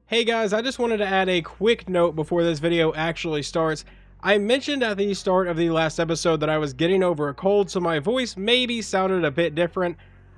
Hey guys, I just wanted to add a quick note before this video actually starts. I mentioned at the start of the last episode that I was getting over a cold, so my voice maybe sounded a bit different.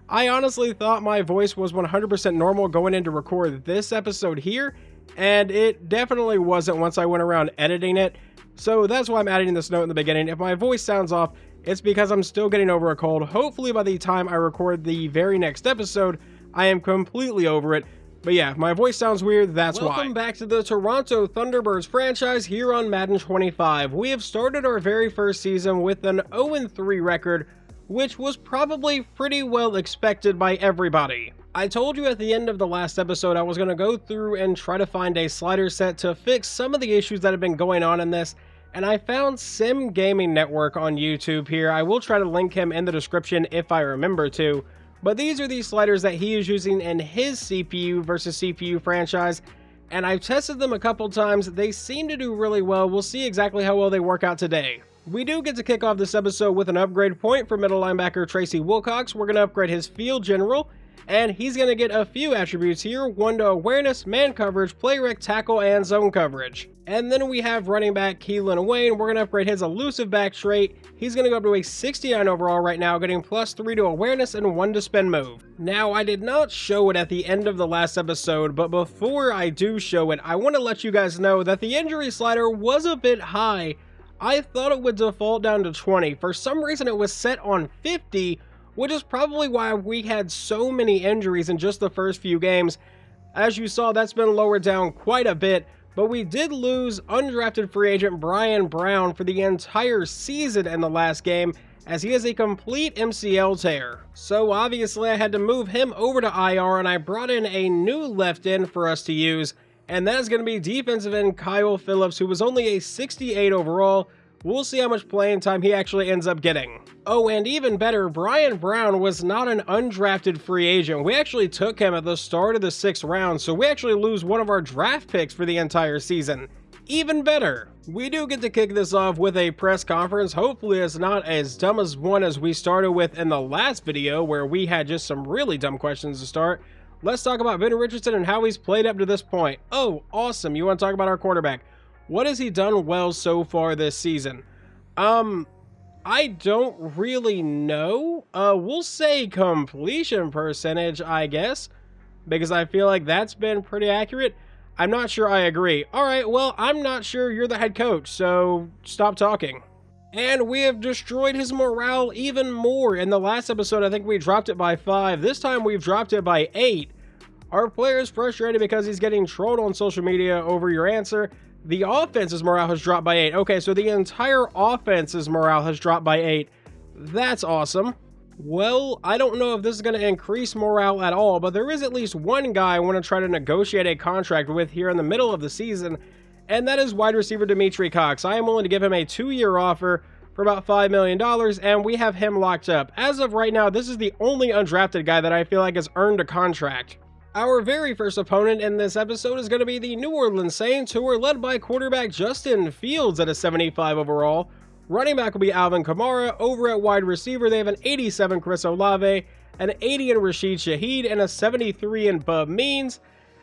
I honestly thought my voice was 100% normal going in to record this episode here, and it definitely wasn't once I went around editing it. So that's why I'm adding this note in the beginning. If my voice sounds off, it's because I'm still getting over a cold. Hopefully by the time I record the very next episode, I am completely over it. But yeah, if my voice sounds weird, that's why. Welcome back to the Toronto Thunderbirds franchise here on Madden 25. We have started our very first season with an 0-3 record, which was probably pretty well expected by everybody. I told you at the end of the last episode I was going to go through and try to find a slider set to fix some of the issues that have been going on in this, and I found Sim Gaming Network on YouTube here. I will try to link him in the description if I remember to. But these are the sliders that he is using in his CPU versus CPU franchise, and I've tested them a couple times. They seem to do really well. We'll see exactly how well they work out today. We do get to kick off this episode with an upgrade point for middle linebacker Tracy Wilcox. We're going to upgrade his field general, and he's going to get a few attributes here. One to awareness, man coverage, play rec, tackle, and zone coverage. And then we have running back Keelan Wayne. We're going to upgrade his elusive back trait. He's going to go up to a 69 overall right now, getting +3 to awareness and 1 to spin move. Now, I did not show it at the end of the last episode, but before I do show it, I want to let you guys know that the injury slider was a bit high. I thought it would default down to 20. For some reason, it was set on 50, which is probably why we had so many injuries in just the first few games. As you saw, that's been lowered down quite a bit. But we did lose undrafted free agent Brian Brown for the entire season in the last game, as he has a complete MCL tear. So obviously I had to move him over to IR, and I brought in a new left end for us to use, and that is going to be defensive end Kyle Phillips, who was only a 68 overall. We'll see how much playing time he actually ends up getting. Oh, and even better, Brian Brown was not an undrafted free agent. We actually took him at the start of the 6th round, so we actually lose one of our draft picks for the entire season. Even better. We do get to kick this off with a press conference. Hopefully it's not as dumb as one as we started with in the last video, where we had just some really dumb questions to start. Let's talk about Ben Richardson and how he's played up to this point. Oh, awesome. You want to talk about our quarterback. What has he done well so far this season? I don't really know. We'll say completion percentage, I guess, because I feel like that's been pretty accurate. I'm not sure I agree. All right, well, I'm not sure. You're the head coach, so stop talking. And we have destroyed his morale even more. In the last episode, I think we dropped it by 5. This time we've dropped it by 8. Our player is frustrated because he's getting trolled on social media over your answer. The offense's morale has dropped by 8. Okay, so the entire offense's morale has dropped by 8. That's awesome. Well, I don't know if this is going to increase morale at all, but there is at least one guy I want to try to negotiate a contract with here in the middle of the season, and that is wide receiver Dimitri Cox. I am willing to give him a 2-year offer for about $5 million, and we have him locked up. As of right now, this is the only undrafted guy that I feel like has earned a contract. Our very first opponent in this episode is going to be the New Orleans Saints, who are led by quarterback Justin Fields at a 75 overall. Running back will be Alvin Kamara. Over at wide receiver, they have an 87 Chris Olave, an 80 in Rashid Shaheed, and a 73 in Bub Means.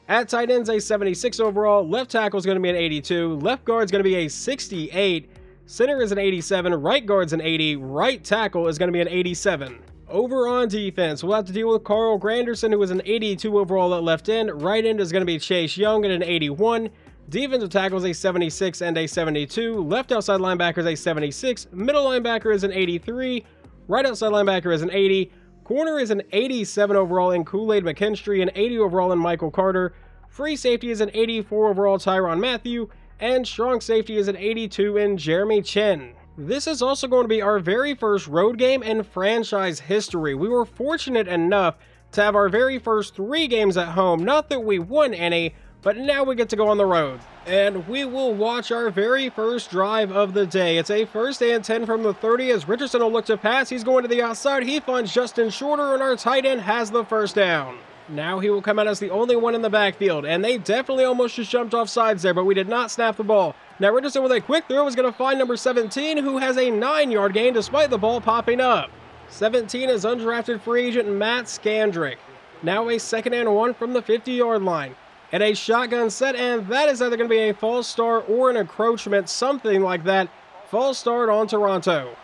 At tight ends, a 76 overall. Left tackle is going to be an 82. Left guard is going to be a 68. Center is an 87. Right guard's an 80. Right tackle is going to be an 87. Over on defense, we'll have to deal with Carl Granderson, who is an 82 overall at left end. Right end is going to be Chase Young at an 81. Defensive tackle is a 76 and a 72. Left outside linebacker is a 76. Middle linebacker is an 83. Right outside linebacker is an 80. Corner is an 87 overall in Kool-Aid McKinstry, an 80 overall in Michael Carter. Free safety is an 84 overall Tyrann Mathieu. And strong safety is an 82 in Jeremy Chinn. This is also going to be our very first road game in franchise history. We were fortunate enough to have our very first 3 games at home. Not that we won any, but now we get to go on the road. And we will watch our very first drive of the day. It's a 1st and 10 from the 30 as Richardson will look to pass. He's going to the outside. He finds Justin Shorter, and our tight end has the first down. Now he will come out as the only one in the backfield, and they definitely almost just jumped off sides there, but we did not snap the ball. Now Richardson with a quick throw is going to find number 17, who has a 9-yard gain despite the ball popping up. 17 is undrafted free agent Matt Skandrick. Now a 2nd and 1 from the 50-yard line. And a shotgun set, and that is either going to be a false start or an encroachment, something like that. False start on Toronto.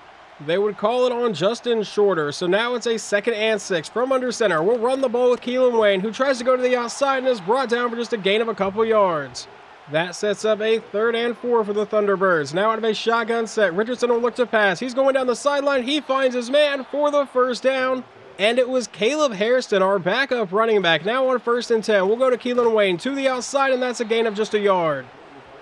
They would call it on Justin Shorter, so now it's a 2nd and 6 from under center. We'll run the ball with Keelan Wayne, who tries to go to the outside and is brought down for just a gain of a couple yards. That sets up a 3rd and 4 for the Thunderbirds. Now out of a shotgun set, Richardson will look to pass. He's going down the sideline. He finds his man for the first down. And it was Caleb Hairston, our backup running back. Now on 1st and 10, we'll go to Keelan Wayne to the outside, and that's a gain of just a yard.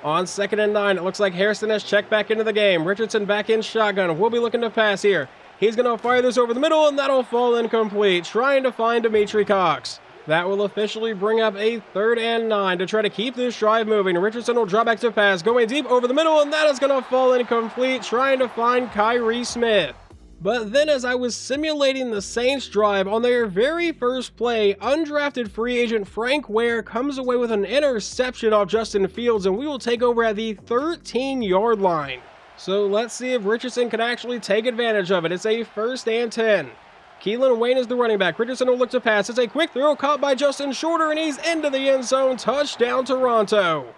On 2nd and 9, it looks like Hairston has checked back into the game. Richardson back in shotgun. We'll be looking to pass here. He's going to fire this over the middle, and that'll fall incomplete. Trying to find Dimitri Cox. That will officially bring up a 3rd and 9 to try to keep this drive moving. Richardson will drop back to pass, going deep over the middle, and that is going to fall incomplete. Trying to find Kyrie Smith. But then as I was simulating the Saints drive, on their very first play, undrafted free agent Frank Ware comes away with an interception off Justin Fields, and we will take over at the 13-yard line. So let's see if Richardson can actually take advantage of it. It's a 1st and 10. Keelan Wayne is the running back. Richardson will look to pass. It's a quick throw caught by Justin Shorter, and he's into the end zone. Touchdown, Toronto.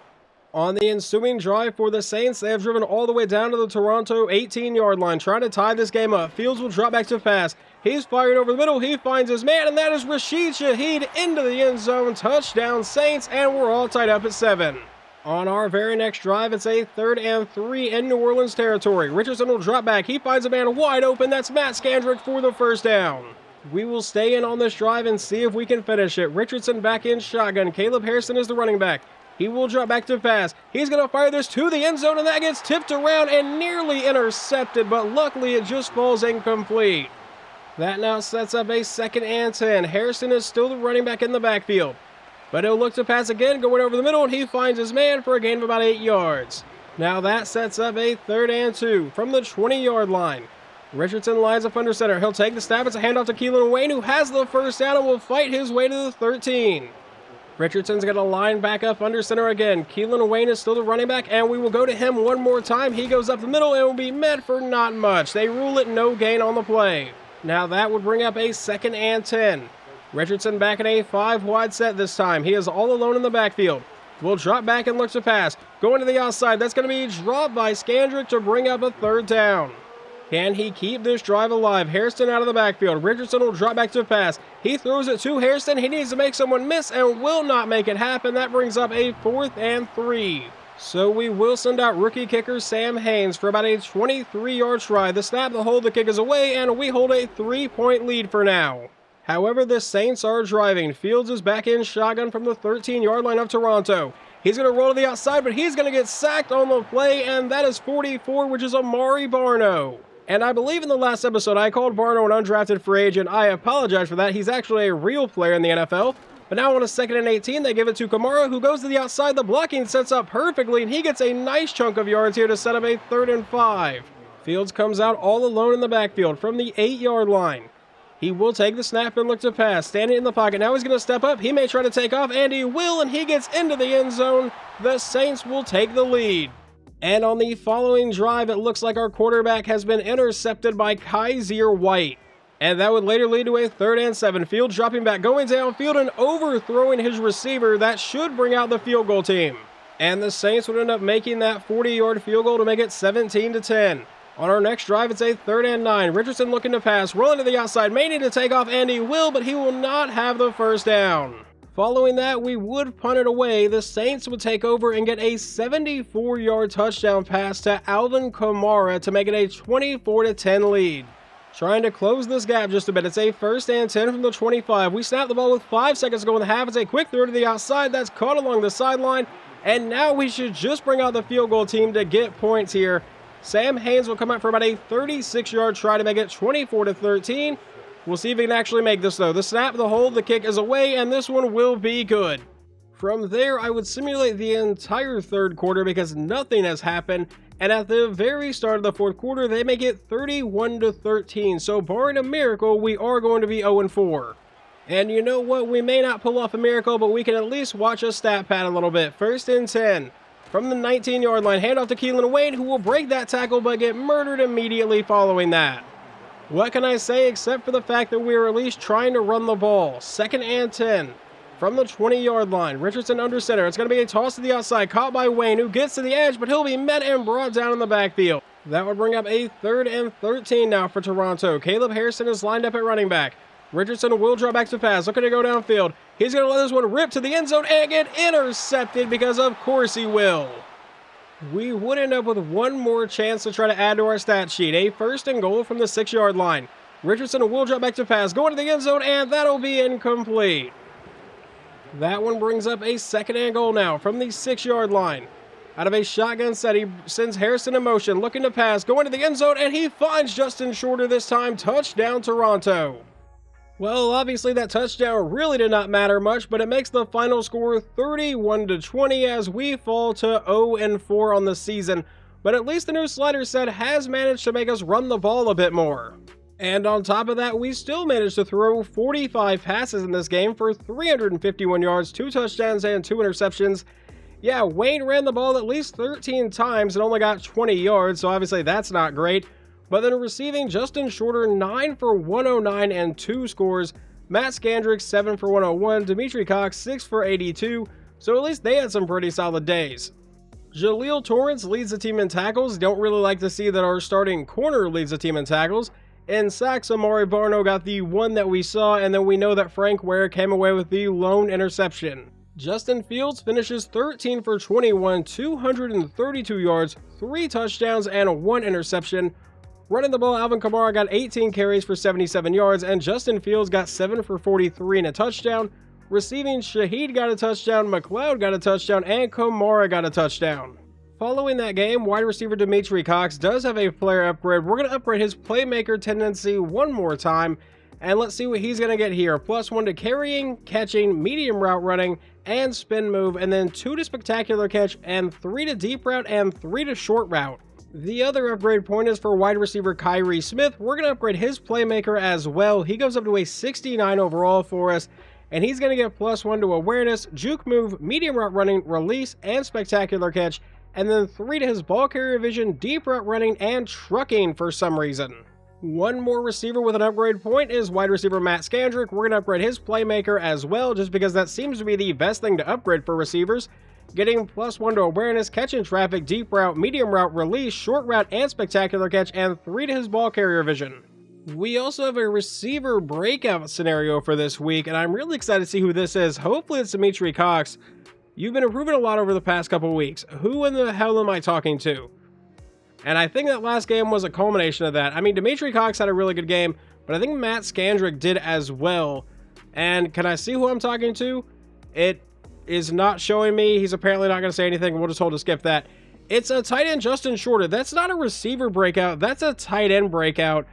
On the ensuing drive for the Saints, they have driven all the way down to the Toronto 18-yard line, trying to tie this game up. Fields will drop back to pass. He's fired over the middle. He finds his man, and that is Rashid Shaheed into the end zone. Touchdown, Saints, and we're all tied up at 7. On our very next drive, it's a 3rd and 3 in New Orleans territory. Richardson will drop back. He finds a man wide open. That's Matt Scandrick for the first down. We will stay in on this drive and see if we can finish it. Richardson back in shotgun. Caleb Hairston is the running back. He will drop back to pass. He's going to fire this to the end zone, and that gets tipped around and nearly intercepted, but luckily it just falls incomplete. That now sets up a 2nd and 10. Hairston is still the running back in the backfield. But he'll look to pass again, going over the middle, and he finds his man for a gain of about 8 yards. Now that sets up a 3rd and 2 from the 20-yard line. Richardson lines up under center. He'll take the snap. It's a handoff to Keelan Wayne, who has the first down and will fight his way to the 13. Richardson's going to line back up under center again. Keelan Wayne is still the running back, and we will go to him one more time. He goes up the middle and will be met for not much. They rule it no gain on the play. Now that would bring up a 2nd and 10. Richardson back in a 5-wide set this time. He is all alone in the backfield. Will drop back and look to pass. Going to the outside. That's going to be dropped by Scandrick to bring up a 3rd down. Can he keep this drive alive? Hairston out of the backfield. Richardson will drop back to pass. He throws it to Hairston. He needs to make someone miss and will not make it happen. That brings up a 4th and 3. So we will send out rookie kicker Sam Haynes for about a 23-yard try. The snap, the hold, the kick is away, and we hold a 3-point lead for now. However, the Saints are driving. Fields is back in shotgun from the 13-yard line of Toronto. He's going to roll to the outside, but he's going to get sacked on the play, and that is 44, which is Amari Barno. And I believe in the last episode I called Barno an undrafted free agent. I apologize for that. He's actually a real player in the NFL. But now on a 2nd and 18, they give it to Kamara, who goes to the outside. The blocking sets up perfectly, and he gets a nice chunk of yards here to set up a 3rd and 5. Fields comes out all alone in the backfield from the 8-yard line. He will take the snap and look to pass. Standing in the pocket. Now he's going to step up. He may try to take off, and he will, and he gets into the end zone. The Saints will take the lead. And on the following drive, it looks like our quarterback has been intercepted by Kaiser White. And that would later lead to a 3rd and 7. Fields dropping back, going downfield and overthrowing his receiver. That should bring out the field goal team. And the Saints would end up making that 40-yard field goal to make it 17-10. On our next drive, it's a 3rd and 9. Richardson looking to pass, rolling to the outside, may need to take off, and he will, but he will not have the first down. Following that, we would punt it away. The Saints would take over and get a 74-yard touchdown pass to Alvin Kamara to make it a 24-10 lead. Trying to close this gap just a bit. It's a 1st and 10 from the 25. We snap the ball with 5 seconds to go in the half. It's a quick throw to the outside. That's caught along the sideline. And now we should just bring out the field goal team to get points here. Sam Haynes will come out for about a 36-yard try to make it 24-13. We'll see if he can actually make this, though. The snap, the hold, the kick is away, and this one will be good. From there, I would simulate the entire 3rd quarter because nothing has happened. And at the very start of the 4th quarter, they make it 31-13. So barring a miracle, we are going to be 0-4. And you know what? We may not pull off a miracle, but we can at least watch a stat pad a little bit. 1st and 10. From the 19-yard line, handoff to Keelan Wayne, who will break that tackle but get murdered immediately following that. What can I say except for the fact that we are at least trying to run the ball? 2nd and 10. from the 20-yard line. Richardson under center. It's going to be a toss to the outside, caught by Wayne, who gets to the edge, but he'll be met and brought down in the backfield. That would bring up a 3rd and 13 now for Toronto. Caleb Harrison is lined up at running back. Richardson will draw back to pass, looking to go downfield. He's going to let this one rip to the end zone and get intercepted, because of course he will. We would end up with one more chance to try to add to our stat sheet. A 1st and goal from the 6-yard line. Richardson will drop back to pass, going to the end zone, and that'll be incomplete. That one brings up a 2nd and goal now from the 6-yard line. Out of a shotgun set, he sends Harrison in motion, looking to pass, going to the end zone, and he finds Justin Shorter this time. Touchdown, Toronto. Well, obviously that touchdown really did not matter much, but it makes the final score 31-20 as we fall to 0-4 on the season. But at least the new slider set has managed to make us run the ball a bit more. And on top of that, we still managed to throw 45 passes in this game for 351 yards, 2 touchdowns, and 2 interceptions. Yeah, Wayne ran the ball at least 13 times and only got 20 yards, so obviously that's not great. But then receiving, Justin Shorter 9 for 109 and 2 scores. Matt Skandrick 7 for 101. Dimitri Cox 6 for 82. So at least they had some pretty solid days. Jaleel Torrance leads the team in tackles. Don't really like to see that our starting corner leads the team in tackles. In sacks, Amari Barno got the one that we saw, and then we know that Frank Ware came away with the lone interception. Justin Fields finishes 13 for 21, 232 yards, 3 touchdowns, and 1 interception. Running the ball, Alvin Kamara got 18 carries for 77 yards, and Justin Fields got 7 for 43 and a touchdown. Receiving, Shaheed got a touchdown, McLeod got a touchdown, and Kamara got a touchdown. Following that game, wide receiver Dimitri Cox does have a player upgrade. We're going to upgrade his playmaker tendency one more time, and let's see what he's going to get here. +1 to carrying, catching, medium route running, and spin move, and then 2 to spectacular catch, and 3 to deep route, and 3 to short route. The other upgrade point is for wide receiver Kyrie Smith. We're going to upgrade his playmaker as well. He goes up to a 69 overall for us, and he's going to get +1 to awareness, juke move, medium route running, release, and spectacular catch, and then 3 to his ball carrier vision, deep route running, and trucking for some reason. One more receiver with an upgrade point is wide receiver Matt Skandrick. We're going to upgrade his playmaker as well, just because that seems to be the best thing to upgrade for receivers. Getting +1 to awareness, catching traffic, deep route, medium route, release, short route, and spectacular catch, and 3 to his ball carrier vision. We also have a receiver breakout scenario for this week, and I'm really excited to see who this is. Hopefully it's Dimitri Cox. You've been improving a lot over the past couple weeks. Who in the hell am I talking to? And I think that last game was a culmination of that. I mean, Dimitri Cox had a really good game, but I think Matt Skandrick did as well. And can I see who I'm talking to? It is not showing me. He's apparently not going to say anything. We'll just hold to skip that. It's a tight end Justin Shorter. That's not a receiver breakout. That's a tight end breakout.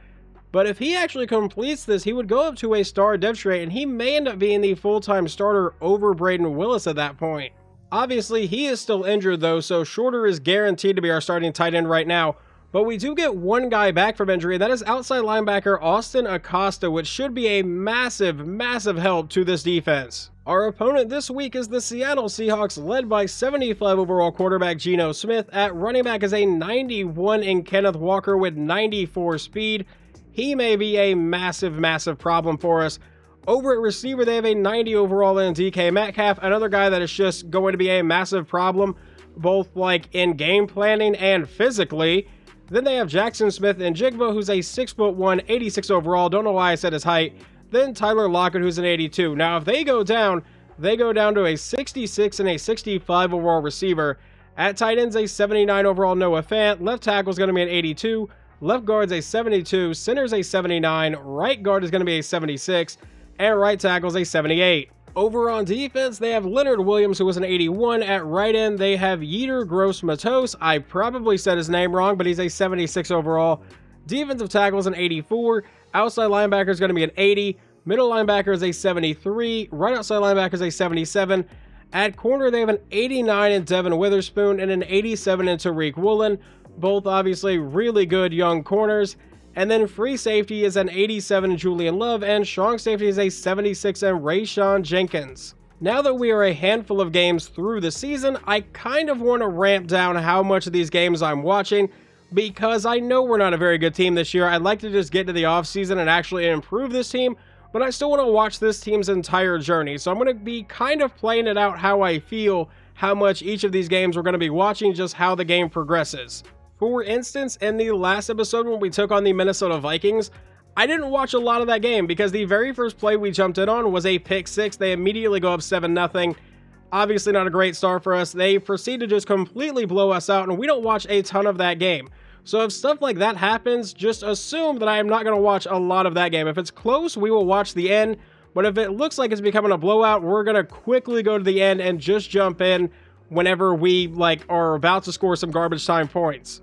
But if he actually completes this, he would go up to a star depth chart, and he may end up being the full-time starter over Braden Willis at that point. Obviously, he is still injured though, so Shorter is guaranteed to be our starting tight end right now. But we do get one guy back from injury, and that is outside linebacker Austin Acosta, which should be a massive, massive help to this defense. Our opponent this week is the Seattle Seahawks, led by 75 overall quarterback Geno Smith. At running back is a 91 in Kenneth Walker with 94 speed. He may be a massive, massive problem for us. Over at receiver, they have a 90 overall in DK Metcalf, another guy that is just going to be a massive problem, both like in game planning and physically. Then they have Jackson Smith and Jigba, who's a 6'1", 86 overall. Don't know why I said his height. Then Tyler Lockett, who's an 82. Now, if they go down to a 66 and a 65 overall receiver. At tight ends, a 79 overall Noah Fant. Left tackle is going to be an 82. Left guard's a 72. Center's a 79. Right guard is going to be a 76. And right tackle's a 78. Over on defense, they have Leonard Williams, who was an 81. At right end, they have Yetur Gross-Matos. I probably said his name wrong, but he's a 76 overall. Defensive tackle is an 84. Outside linebacker is going to be an 80. Middle linebacker is a 73. Right outside linebacker is a 77. At corner, they have an 89 in Devin Witherspoon and an 87 in Tariq Woolen. Both obviously really good young corners. And then free safety is an 87 in Julian Love, and strong safety is a 76 in Rayshawn Jenkins. Now that we are a handful of games through the season, I kind of want to ramp down how much of these games I'm watching, because I know we're not a very good team this year. I'd like to just get to the offseason and actually improve this team, but I still want to watch this team's entire journey. So I'm going to be kind of playing it out how I feel, how much each of these games we're going to be watching, just how the game progresses. For instance, in the last episode when we took on the Minnesota Vikings, I didn't watch a lot of that game because the very first play we jumped in on was a pick six. They immediately go up 7-0. Obviously not a great start for us. They proceed to just completely blow us out, and we don't watch a ton of that game. So if stuff like that happens, just assume that I am not going to watch a lot of that game. If it's close, we will watch the end. But if it looks like it's becoming a blowout, we're going to quickly go to the end and just jump in whenever we are about to score some garbage time points.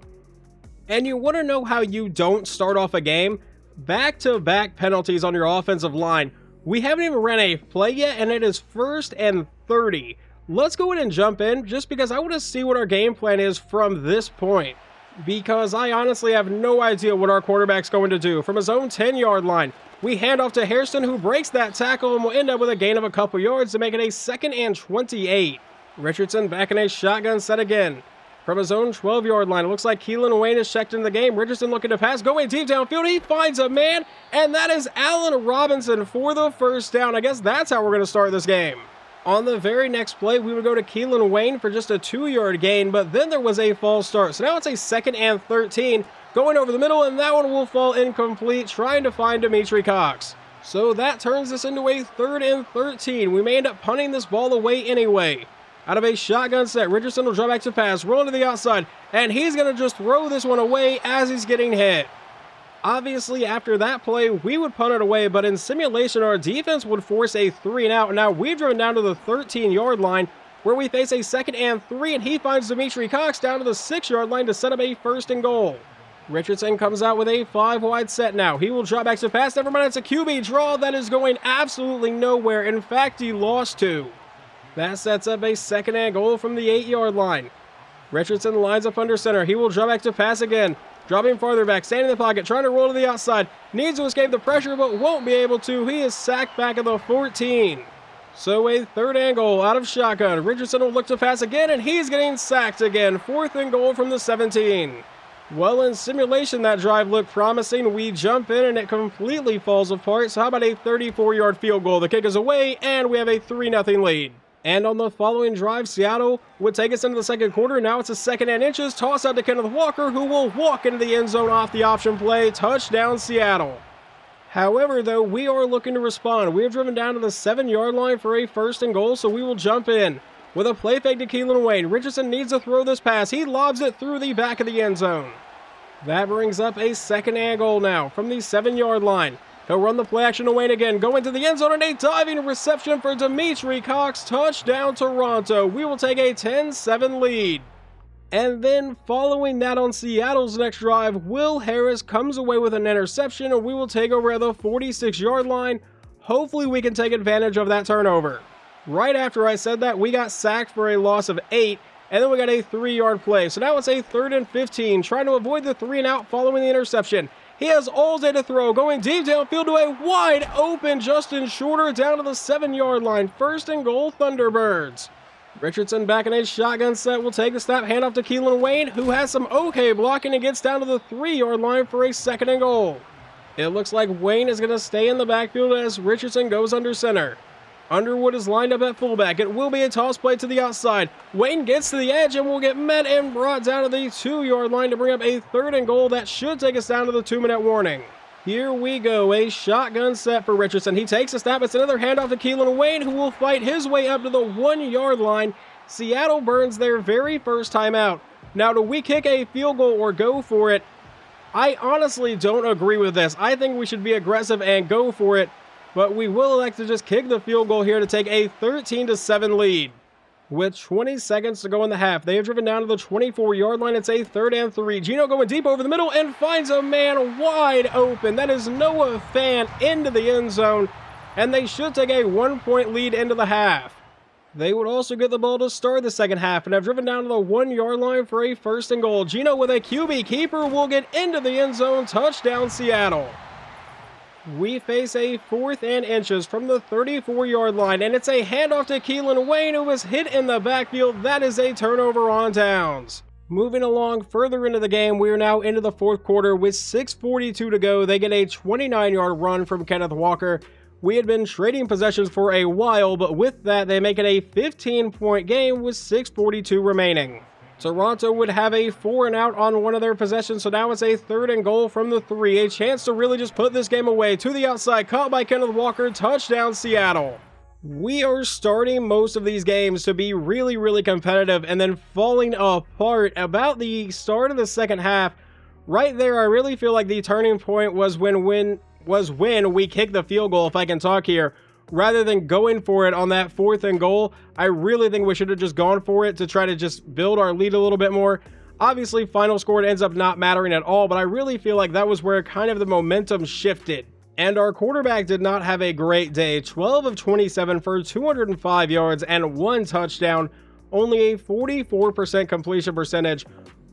And you want to know how you don't start off a game? Back-to-back penalties on your offensive line. We haven't even ran a play yet, and it is 1st and 30. Let's go ahead and jump in, just because I want to see what our game plan is from this point. Because I honestly have no idea what our quarterback's going to do. From his own 10-yard line, we hand off to Hairston, who breaks that tackle, and will end up with a gain of a couple yards to make it a 2nd and 28. Richardson back in a shotgun set again. From his own 12-yard line, it looks like Keelan Wayne is checked in the game. Richardson looking to pass, going deep downfield. He finds a man, and that is Allen Robinson for the first down. I guess that's how we're going to start this game. On the very next play, we would go to Keelan Wayne for just a 2-yard gain, but then there was a false start. So now it's a 2nd and 13, going over the middle, and that one will fall incomplete, trying to find Dimitri Cox. So that turns us into a 3rd and 13. We may end up punting this ball away anyway. Out of a shotgun set, Richardson will draw back to pass, roll to the outside, and he's going to just throw this one away as he's getting hit. Obviously, after that play, we would punt it away, but in simulation, our defense would force a 3-and-out. Now we've driven down to the 13-yard line, where we face a 2nd and 3, and he finds Dimitri Cox down to the 6-yard line to set up a 1st and goal. Richardson comes out with a 5-wide set now. He will drop back to pass. Never mind, it's a QB draw that is going absolutely nowhere. In fact, he lost 2. That sets up a 2nd and goal from the 8-yard line. Richardson lines up under center. He will drop back to pass again. Dropping farther back, standing in the pocket, trying to roll to the outside. Needs to escape the pressure, but won't be able to. He is sacked back at the 14. So a 3rd and goal out of shotgun. Richardson will look to pass again, and he's getting sacked again. 4th and goal from the 17. Well, in simulation, that drive looked promising. We jump in, and it completely falls apart. So how about a 34-yard field goal? The kick is away, and we have a 3-0 lead. And on the following drive, Seattle would take us into the 2nd quarter. Now it's a 2nd and inches. Toss out to Kenneth Walker, who will walk into the end zone off the option play. Touchdown, Seattle. However, though, we are looking to respond. We have driven down to the 7-yard line for a 1st and goal, so we will jump in. With a play fake to Keelan Wayne, Richardson needs to throw this pass. He lobs it through the back of the end zone. That brings up a 2nd and goal now from the 7-yard line. He'll run the play action to Wayne again, going to the end zone, and a diving reception for Dimitri Cox. Touchdown, Toronto. We will take a 10-7 lead. And then following that on Seattle's next drive, Will Harris comes away with an interception, and we will take over at the 46-yard line. Hopefully we can take advantage of that turnover. Right after I said that, we got sacked for a loss of 8, and then we got a 3-yard play. So now it's a 3rd and 15, trying to avoid the 3-and-out following the interception. He has all day to throw, going deep downfield to a wide open Justin Shorter down to the 7-yard line. 1st and goal, Thunderbirds. Richardson back in a shotgun set will take the snap, hand off to Keelan Wayne, who has some okay blocking and gets down to the 3-yard line for a 2nd and goal. It looks like Wayne is going to stay in the backfield as Richardson goes under center. Underwood is lined up at fullback. It will be a toss play to the outside. Wayne gets to the edge and will get met and brought down to the 2-yard line to bring up a 3rd and goal that should take us down to the 2-minute warning. Here we go, a shotgun set for Richardson. He takes a snap. It's another handoff to Keelan Wayne, who will fight his way up to the 1-yard line. Seattle burns their very first time out. Now, do we kick a field goal or go for it? I honestly don't agree with this. I think we should be aggressive and go for it. But we will elect to just kick the field goal here to take a 13-7 lead. With 20 seconds to go in the half, they have driven down to the 24-yard line. It's a 3rd and 3. Gino going deep over the middle and finds a man wide open. That is Noah Fant into the end zone, and they should take a 1-point lead into the half. They would also get the ball to start the second half and have driven down to the 1-yard line for a 1st and goal. Gino with a QB keeper will get into the end zone. Touchdown, Seattle. We face a 4th and inches from the 34-yard line, and it's a handoff to Keelan Wayne, who was hit in the backfield. That is a turnover on downs. Moving along further into the game, we are now into the 4th quarter with 6:42 to go. They get a 29-yard run from Kenneth Walker. We had been trading possessions for a while, but with that, they make it a 15-point game with 6:42 remaining. Toronto would have a 4-and-out on one of their possessions, so now it's a 3rd and goal from the 3. A chance to really just put this game away. To the outside, caught by Kenneth Walker, touchdown Seattle. We are starting most of these games to be really, really competitive and then falling apart about the start of the second half. Right there, I really feel like the turning point was when we kicked the field goal, if I can talk here. Rather than going for it on that 4th and goal, I really think we should have just gone for it to try to just build our lead a little bit more. Obviously, final score ends up not mattering at all, but I really feel like that was where kind of the momentum shifted. And our quarterback did not have a great day. 12 of 27 for 205 yards and 1 touchdown. Only a 44% completion percentage.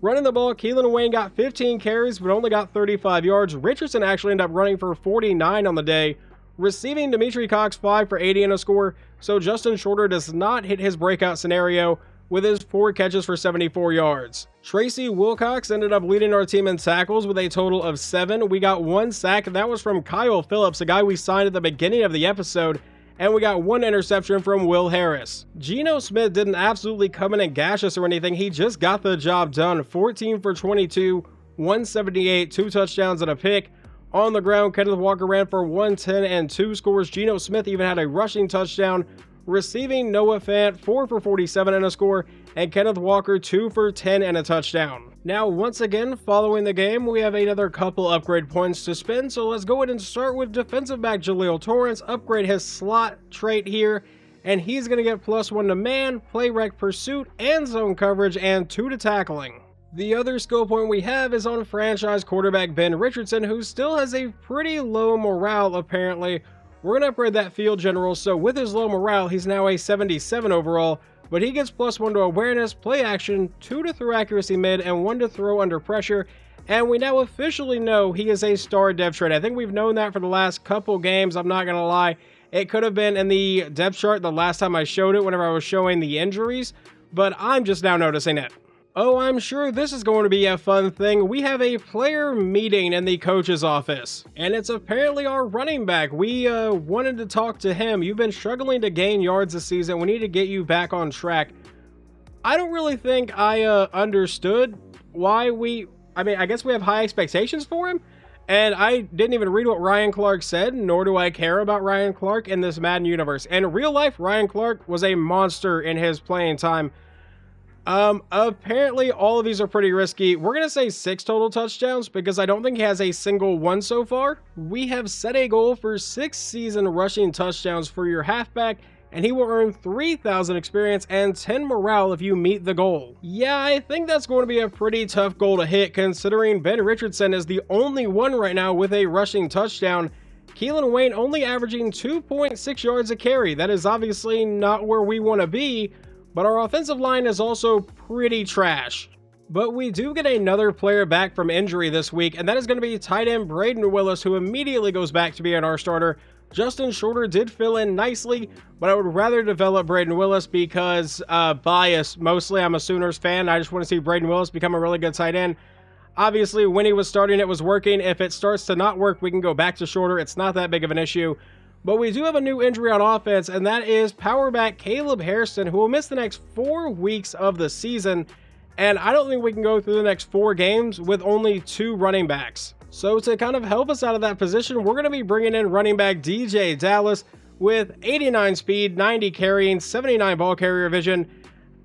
Running the ball, Keelan Wayne got 15 carries, but only got 35 yards. Richardson actually ended up running for 49 on the day. Receiving, Dimitri Cox 5 for 80 and a score. So Justin Shorter does not hit his breakout scenario with his 4 catches for 74 yards. Tracy Wilcox ended up leading our team in tackles with a total of 7. We got 1 sack, and that was from Kyle Phillips, a guy we signed at the beginning of the episode, and we got 1 interception from Will Harris. Geno Smith didn't absolutely come in and gash us or anything. He just got the job done. 14 for 22, 178, 2 touchdowns and a pick. On the ground, Kenneth Walker ran for 110 and 2 scores. Geno Smith even had a rushing touchdown. Receiving, Noah Fant 4 for 47 and a score, and Kenneth Walker 2 for 10 and a touchdown. Now, once again, following the game, we have another couple upgrade points to spend, so let's go ahead and start with defensive back Jaleel Torrance. Upgrade his slot trait here, and he's going to get +1 to man, play rec pursuit, and zone coverage, and 2 to tackling. The other skill point we have is on franchise quarterback Ben Richardson, who still has a pretty low morale apparently. We're going to upgrade that field general, so with his low morale, he's now a 77 overall, but he gets +1 to awareness, play action, 2 to throw accuracy mid, and 1 to throw under pressure, and we now officially know he is a star depth chart. I think we've known that for the last couple games, I'm not going to lie. It could have been in the depth chart the last time I showed it whenever I was showing the injuries, but I'm just now noticing it. Oh, I'm sure this is going to be a fun thing. We have a player meeting in the coach's office, and it's apparently our running back. We wanted to talk to him. You've been struggling to gain yards this season. We need to get you back on track. I don't really think I understood why I guess we have high expectations for him, and I didn't even read what Ryan Clark said, nor do I care about Ryan Clark in this Madden universe. In real life, Ryan Clark was a monster in his playing time. Apparently all of these are pretty risky. We're going to say 6 total touchdowns because I don't think he has a single one so far. We have set a goal for 6 season rushing touchdowns for your halfback, and he will earn 3,000 experience and 10 morale if you meet the goal. Yeah, I think that's going to be a pretty tough goal to hit considering Ben Richardson is the only one right now with a rushing touchdown. Keelan Wayne only averaging 2.6 yards a carry. That is obviously not where we want to be. But our offensive line is also pretty trash. But we do get another player back from injury this week, and that is going to be tight end Braden Willis, who immediately goes back to being our starter. Justin Shorter did fill in nicely, but I would rather develop Braden Willis because bias. Mostly I'm a Sooners fan. I just want to see Braden Willis become a really good tight end. Obviously, when he was starting, it was working. If it starts to not work, we can go back to Shorter. It's not that big of an issue. But we do have a new injury on offense, and that is power back Caleb Hairston, who will miss the next 4 weeks of the season. And I don't think we can go through the next 4 games with only 2 running backs. So to kind of help us out of that position, we're going to be bringing in running back DJ Dallas with 89 speed, 90 carrying, 79 ball carrier vision.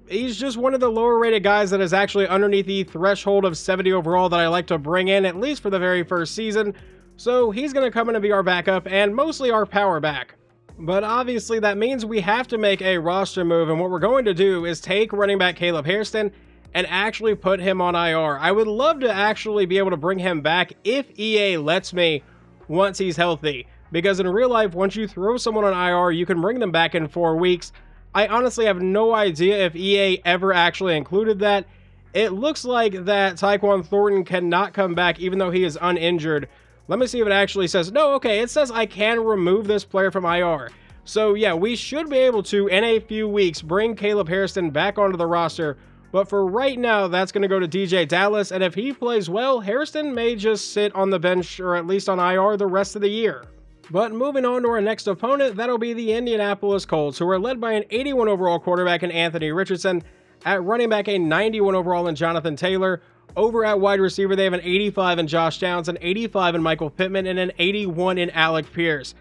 He's just one of the lower rated guys that is actually underneath the threshold of 70 overall that I like to bring in, at least for the very first season. So he's going to come in and be our backup and mostly our power back. But obviously that means we have to make a roster move, and what we're going to do is take running back Caleb Hairston and actually put him on IR. I would love to actually be able to bring him back if EA lets me once he's healthy. Because in real life, once you throw someone on IR, you can bring them back in 4 weeks. I honestly have no idea if EA ever actually included that. It looks like that Tyquan Thornton cannot come back even though he is uninjured. Let me see if it actually says, no, okay, it says I can remove this player from IR. So yeah, we should be able to, in a few weeks, bring Caleb Hairston back onto the roster. But for right now, that's going to go to DJ Dallas, and if he plays well, Hairston may just sit on the bench or at least on IR the rest of the year. But moving on to our next opponent, that'll be the Indianapolis Colts, who are led by an 81 overall quarterback in Anthony Richardson, at running back a 91 overall in Jonathan Taylor. Over at wide receiver, they have an 85 in Josh Downs, an 85 in Michael Pittman, and an 81 in Alec Pierce.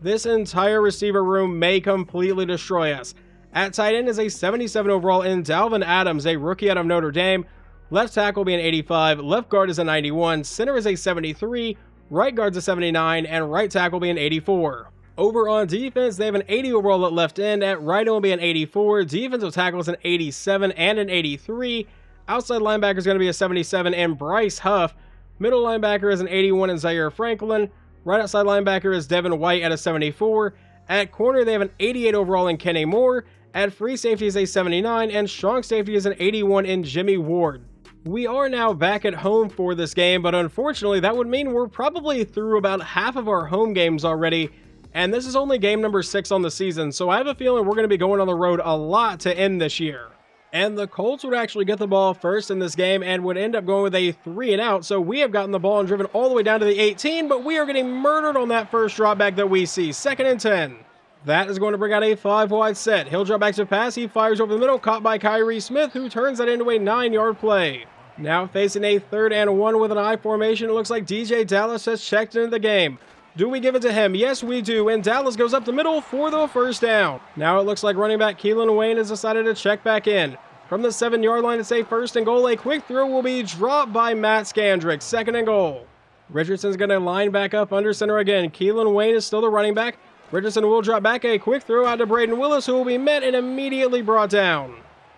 This entire receiver room may completely destroy us. At tight end is a 77 overall in Dalvin Adams, a rookie out of Notre Dame. Left tackle will be an 85, left guard is a 91, center is a 73, right guard's a 79, and right tackle will be an 84. Over on defense, they have an 80 overall at left end, at right end will be an 84, defensive tackle is an 87 and an 83, outside linebacker is going to be a 77 and Bryce Huff, middle linebacker is an 81 and Zaire Franklin, right outside linebacker is Devin White at a 74, at corner they have an 88 overall in Kenny Moore, at free safety is a 79, and strong safety is an 81 in Jimmy Ward. We are now back at home for this game, but unfortunately that would mean we're probably through about half of our home games already, and this is only game number 6 on the season, so I have a feeling we're going to be going on the road a lot to end this year. And the Colts would actually get the ball first in this game and would end up going with a 3 and out, so we have gotten the ball and driven all the way down to the 18, but we are getting murdered on that first drop back that we see. 2nd and 10. That is going to bring out a 5-wide set. He'll drop back to pass. He fires over the middle, caught by Kyrie Smith, who turns that into a 9-yard play. Now facing a 3rd and 1 with an I formation, it looks like DJ Dallas has checked into the game. Do we give it to him? Yes, we do, and Dallas goes up the middle for the first down. Now it looks like running back Keelan Wayne has decided to check back in. From the 7-yard line, it's a 1st and goal. A quick throw will be dropped by Matt Skandrick. 2nd and goal. Richardson's going to line back up under center again. Keelan Wayne is still the running back. Richardson will drop back, a quick throw out to Braden Willis, who will be met and immediately brought down.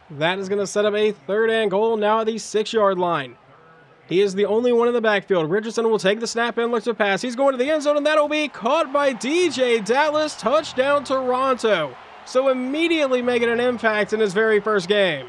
That is going to set up a 3rd and goal now at the 6-yard line. He is the only one in the backfield. Richardson will take the snap and look to pass. He's going to the end zone, and that'll be caught by DJ Dallas. Touchdown Toronto. So immediately making an impact in his very first game.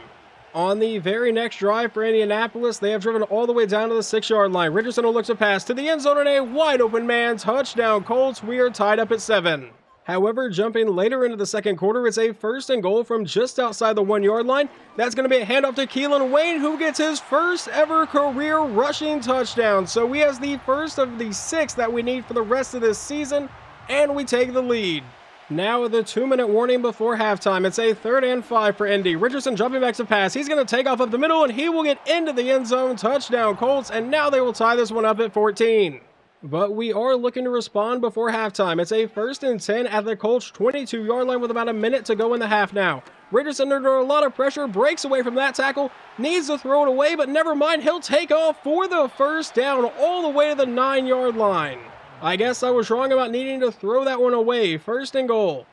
On the very next drive for Indianapolis, they have driven all the way down to the 6-yard line. Richardson will look to pass to the end zone, and a wide open man. Touchdown Colts. We are tied up at 7. However, jumping later into the second quarter, it's a 1st and goal from just outside the 1-yard line. That's going to be a handoff to Keelan Wayne, who gets his first ever career rushing touchdown. So he has the first of the 6 that we need for the rest of this season, and we take the lead. Now with a 2-minute warning before halftime, it's a 3rd and 5 for Indy. Richardson jumping back to pass. He's going to take off up the middle, and he will get into the end zone. Touchdown Colts, and now they will tie this one up at 14. But we are looking to respond before halftime. It's a 1st and 10 at the Colts 22-yard line with about a minute to go in the half now. Richardson under a lot of pressure, breaks away from that tackle, needs to throw it away, but never mind, he'll take off for the first down all the way to the 9-yard line. I guess I was wrong about needing to throw that one away. 1st and goal.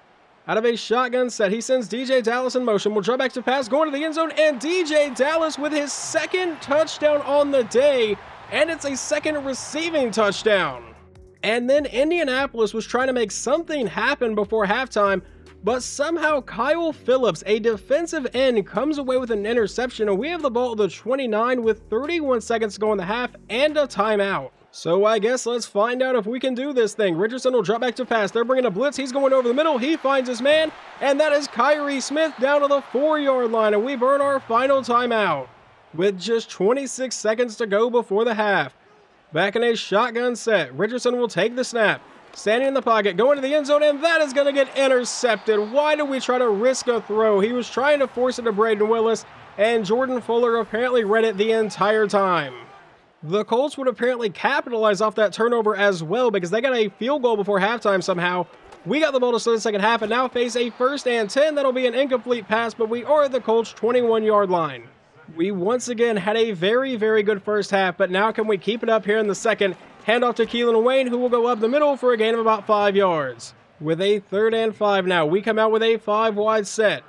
Out of a shotgun set, he sends DJ Dallas in motion. Will drop back to pass, going to the end zone, and DJ Dallas with his 2nd touchdown on the day, and it's a 2nd receiving touchdown. And then Indianapolis was trying to make something happen before halftime, but somehow Kyle Phillips, a defensive end, comes away with an interception, and we have the ball at the 29 with 31 seconds to go in the half and a timeout. So I guess let's find out if we can do this thing. Richardson will drop back to pass. They're bringing a blitz. He's going over the middle. He finds his man, and that is Kyrie Smith down to the 4-yard line, and we burn our final timeout with just 26 seconds to go before the half. Back in a shotgun set, Richardson will take the snap. Standing in the pocket, going to the end zone, and that is going to get intercepted. Why did we try to risk a throw? He was trying to force it to Braden Willis, and Jordan Fuller apparently read it the entire time. The Colts would apparently capitalize off that turnover as well because they got a field goal before halftime somehow. We got the ball to start the second half and now face a 1st and 10. That'll be an incomplete pass, but we are at the Colts' 21-yard line. We once again had a very, very good first half, but now can we keep it up here in the second? Handoff to Keelan Wayne, who will go up the middle for a gain of about 5 yards. With a 3rd and 5 now, we come out with a 5-wide set.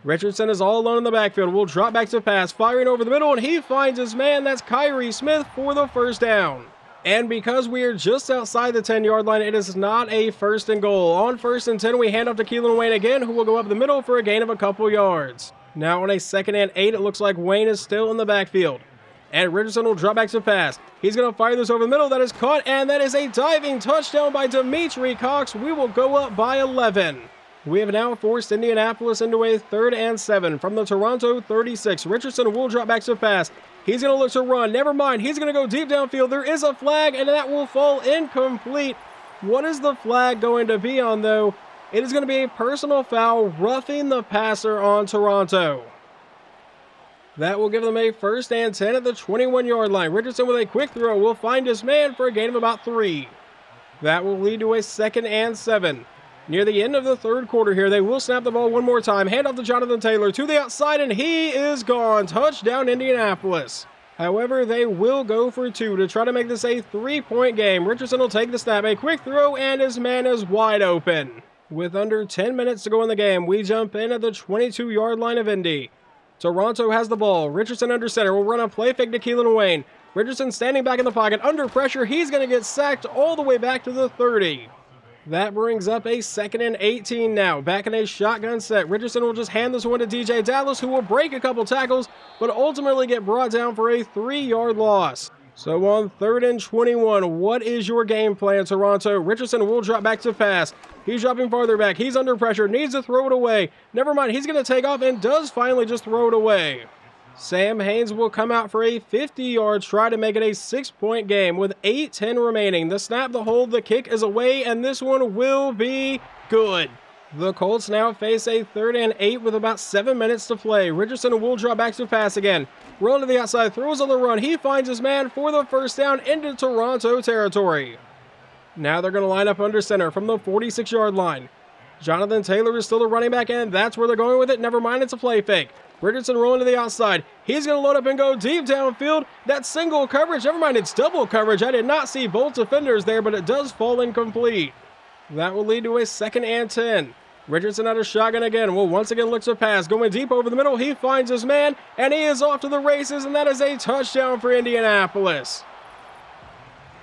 Richardson is all alone in the backfield. Will drop back to pass, firing over the middle, and he finds his man. That's Kyrie Smith for the first down. And because we are just outside the 10-yard line, it is not a 1st and goal. On 1st and 10, we hand off to Keelan Wayne again, who will go up the middle for a gain of a couple yards. Now on a 2nd and 8, it looks like Wayne is still in the backfield. And Richardson will drop back to pass. He's going to fire this over the middle. That is caught, and that is a diving touchdown by Dimitri Cox. We will go up by 11. We have now forced Indianapolis into a 3rd and 7 from the Toronto 36. Richardson will drop back to pass. He's going to look to run. Never mind. He's going to go deep downfield. There is a flag, and that will fall incomplete. What is the flag going to be on, though? It is going to be a personal foul, roughing the passer on Toronto. That will give them a 1st and 10 at the 21-yard line. Richardson with a quick throw will find his man for a gain of about 3. That will lead to a 2nd and 7. Near the end of the 3rd quarter here, they will snap the ball one more time. Hand off to Jonathan Taylor to the outside, and he is gone. Touchdown, Indianapolis. However, they will go for 2 to try to make this a 3-point game. Richardson will take the snap, a quick throw, and his man is wide open. With under 10 minutes to go in the game, we jump in at the 22-yard line of Indy. Toronto has the ball. Richardson under center will run a play fake to Keelan Wayne. Richardson standing back in the pocket under pressure. He's going to get sacked all the way back to the 30. That brings up a 2nd and 18 now. Back in a shotgun set. Richardson will just hand this one to DJ Dallas, who will break a couple tackles, but ultimately get brought down for a 3-yard loss. So on 3rd and 21, what is your game plan, Toronto? Richardson will drop back to pass. He's dropping farther back. He's under pressure. Needs to throw it away. Never mind. He's going to take off and does finally just throw it away. Sam Haynes will come out for a 50-yard try to make it a 6-point game with 8:10 remaining. The snap, the hold, the kick is away, and this one will be good. The Colts now face a 3rd and 8 with about 7 minutes to play. Richardson will drop back to pass again. Roll to the outside, throws on the run. He finds his man for the 1st down into Toronto territory. Now they're going to line up under center from the 46-yard line. Jonathan Taylor is still the running back, and that's where they're going with it. Never mind, it's a play fake. Richardson rolling to the outside. He's going to load up and go deep downfield. That's single coverage. Never mind, it's double coverage. I did not see both defenders there, but it does fall incomplete. That will lead to a 2nd and 10. Richardson out of shotgun again. Will once again look to pass. Going deep over the middle. He finds his man, and he is off to the races, and that is a touchdown for Indianapolis.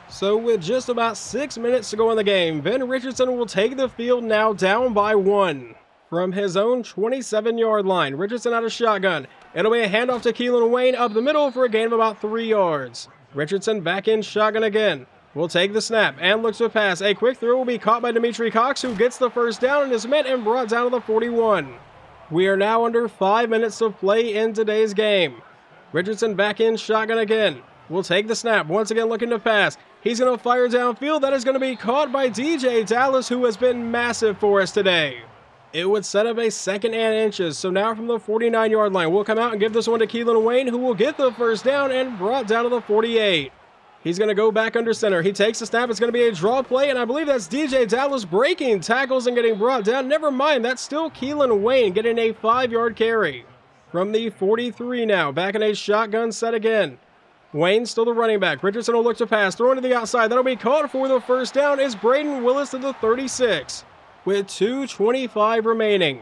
So with just about 6 minutes to go in the game, Ben Richardson will take the field now down by 1. From his own 27-yard line, Richardson out of shotgun. It'll be a handoff to Keelan Wayne up the middle for a gain of about 3 yards. Richardson back in shotgun again. Will take the snap and looks to pass. A quick throw will be caught by Dimitri Cox, who gets the 1st down and is met and brought down to the 41. We are now under 5 minutes to play in today's game. Richardson back in shotgun again. Will take the snap, once again looking to pass. He's going to fire downfield. That is going to be caught by DJ Dallas, who has been massive for us today. It would set up a 2nd and inches. So now from the 49-yard line, we'll come out and give this one to Keelan Wayne, who will get the 1st down and brought down to the 48. He's going to go back under center. He takes the snap. It's going to be a draw play, and I believe that's DJ Dallas breaking tackles and getting brought down. Never mind, that's still Keelan Wayne getting a 5-yard carry. From the 43 now, back in a shotgun set again. Wayne still the running back. Richardson will look to pass. Throwing to the outside. That'll be caught for the 1st down. Is Braden Willis to the 36 with 2:25 remaining.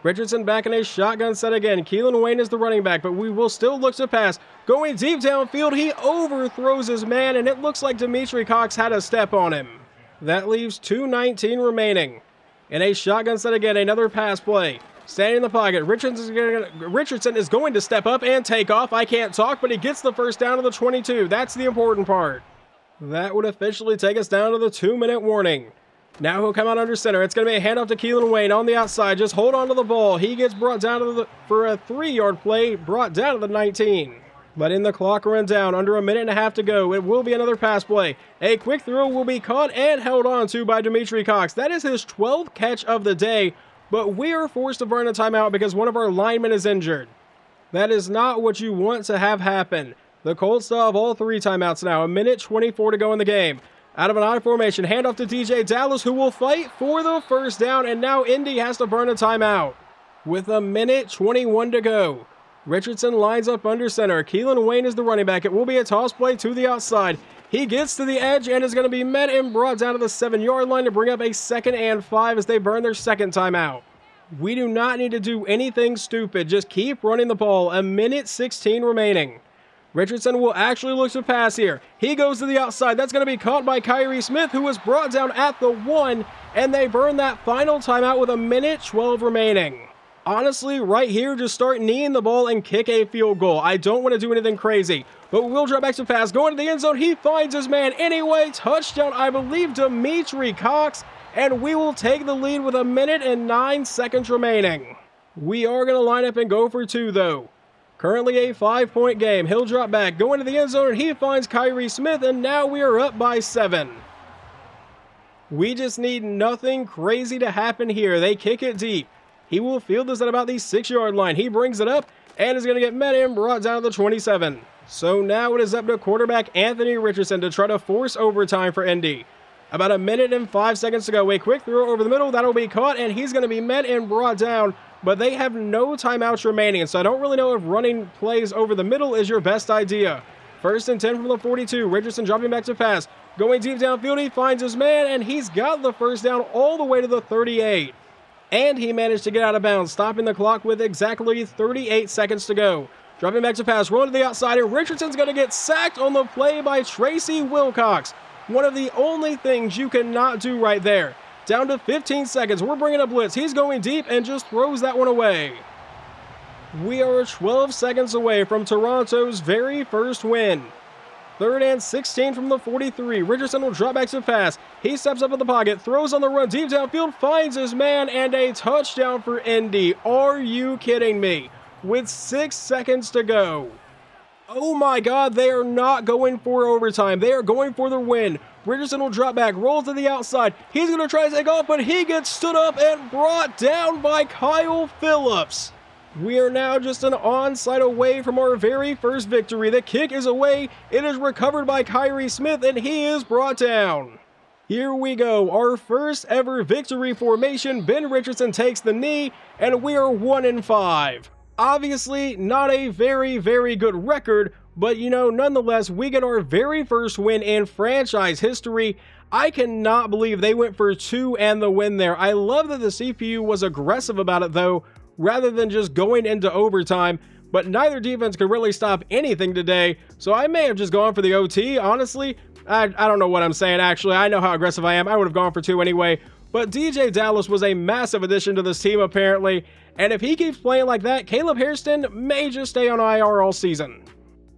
Richardson back in a shotgun set again. Keelan Wayne is the running back, but we will still look to pass. Going deep downfield, he overthrows his man, and it looks like Dimitri Cox had a step on him. That leaves 2:19 remaining. In a shotgun set again, another pass play. Standing in the pocket, Richardson is going to step up and take off. I can't talk, but he gets the 1st down to the 22. That's the important part. That would officially take us down to the 2-minute warning. Now he'll come out under center. It's going to be a handoff to Keelan Wayne on the outside. Just hold on to the ball. He gets brought down to for a 3-yard play, brought down to the 19. Letting the clock run down, under a minute and a half to go. It will be another pass play. A quick throw will be caught and held on to by Dimitri Cox. That is his 12th catch of the day, but we are forced to burn a timeout because one of our linemen is injured. That is not what you want to have happen. The Colts still have all 3 timeouts now. 1:24 to go in the game. Out of an I formation, handoff to DJ Dallas, who will fight for the 1st down, and now Indy has to burn a timeout. With 1:21 to go. Richardson lines up under center. Keelan Wayne is the running back. It will be a toss play to the outside. He gets to the edge and is going to be met and brought down to the 7-yard line to bring up a 2nd and 5 as they burn their 2nd timeout. We do not need to do anything stupid. Just keep running the ball. 1:16 remaining. Richardson will actually look to pass here. He goes to the outside. That's going to be caught by Kyrie Smith, who was brought down at the 1, and they burn that final timeout with 1:12 remaining. Honestly, right here, just start kneeing the ball and kick a field goal. I don't want to do anything crazy, but we'll drop back to pass. Going to the end zone, he finds his man anyway. Touchdown, I believe, Dimitri Cox, and we will take the lead with 1:09 remaining. We are going to line up and go for 2, though. Currently a 5-point game. He'll drop back, go into the end zone, and he finds Kyrie Smith, and now we are up by 7. We just need nothing crazy to happen here. They kick it deep. He will field this at about the 6-yard line. He brings it up and is going to get met and brought down to the 27. So now it is up to quarterback Anthony Richardson to try to force overtime for Indy. About 1 minute and 5 seconds to go. A quick throw over the middle. That'll be caught, and he's going to be met and brought down. But they have no timeouts remaining, so I don't really know if running plays over the middle is your best idea. 1st and 10 from the 42. Richardson dropping back to pass. Going deep downfield, he finds his man, and he's got the first down all the way to the 38. And he managed to get out of bounds, stopping the clock with exactly 38 seconds to go. Dropping back to pass, rolling to the outside, and Richardson's going to get sacked on the play by Tracy Wilcox. One of the only things you cannot do right there. Down to 15 seconds, we're bringing a blitz. He's going deep and just throws that one away. We are 12 seconds away from Toronto's very first win. 3rd and 16 from the 43. Richardson will drop back to pass. He steps up in the pocket, throws on the run, deep downfield, finds his man, and a touchdown for Indy. Are you kidding me? With 6 seconds to go. Oh my God, they are not going for overtime. They are going for the win. Richardson will drop back, rolls to the outside. He's going to try to take off, but he gets stood up and brought down by Kyle Phillips. We are now just an onside away from our very first victory. The kick is away. It is recovered by Kyrie Smith, and he is brought down. Here we go. Our first ever victory formation. Ben Richardson takes the knee, and we are 1-5. Obviously, not a very good record, but nonetheless, we get our very first win in franchise history. I cannot believe they went for 2 and the win there. I love that the CPU was aggressive about it though, rather than just going into overtime, but neither defense could really stop anything today, so I may have just gone for the OT, honestly. I don't know what I'm saying, actually. I know how aggressive I am. I would have gone for 2 anyway, but DJ Dallas was a massive addition to this team, apparently, and if he keeps playing like that, Caleb Hairston may just stay on IR all season.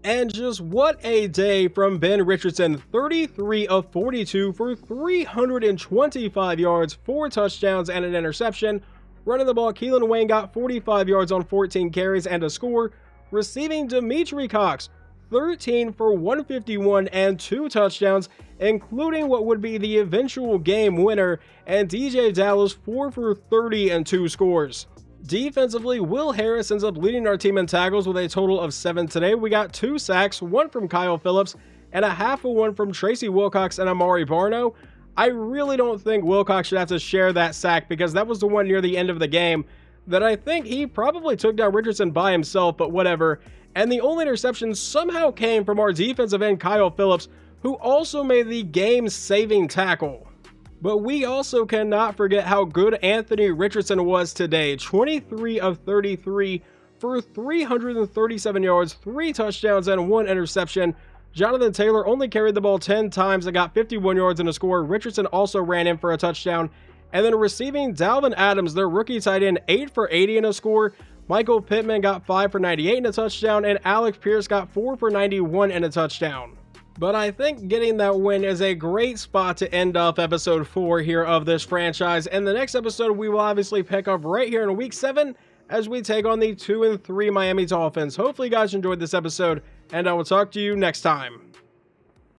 And just what a day from Ben Richardson. 33 of 42 for 325 yards, 4 touchdowns, and an interception. Running the ball, Keelan Wayne got 45 yards on 14 carries and a score. Receiving, Dimitri Cox, 13 for 151 and 2 touchdowns, including what would be the eventual game winner, and DJ Dallas 4 for 30 and 2 scores. Defensively, Will Harris ends up leading our team in tackles with a total of 7 today. We got 2 sacks, 1 from Kyle Phillips, and a half of one from Tracy Wilcox and Amari Barno. I really don't think Wilcox should have to share that sack because that was the one near the end of the game that I think he probably took down Richardson by himself, but whatever. And the only interception somehow came from our defensive end, Kyle Phillips, who also made the game-saving tackle. But we also cannot forget how good Anthony Richardson was today. 23 of 33 for 337 yards, 3 touchdowns, and 1 interception. Jonathan Taylor only carried the ball 10 times and got 51 yards and a score. Richardson also ran in for a touchdown. And then receiving, Dalvin Adams, their rookie tight end, 8 for 80 and a score. Michael Pittman got 5 for 98 and a touchdown. And Alex Pierce got 4 for 91 and a touchdown. But I think getting that win is a great spot to end off episode 4 here of this franchise. And the next episode, we will obviously pick up right here in week 7 as we take on the 2-3 Miami Dolphins. Hopefully you guys enjoyed this episode, and I will talk to you next time.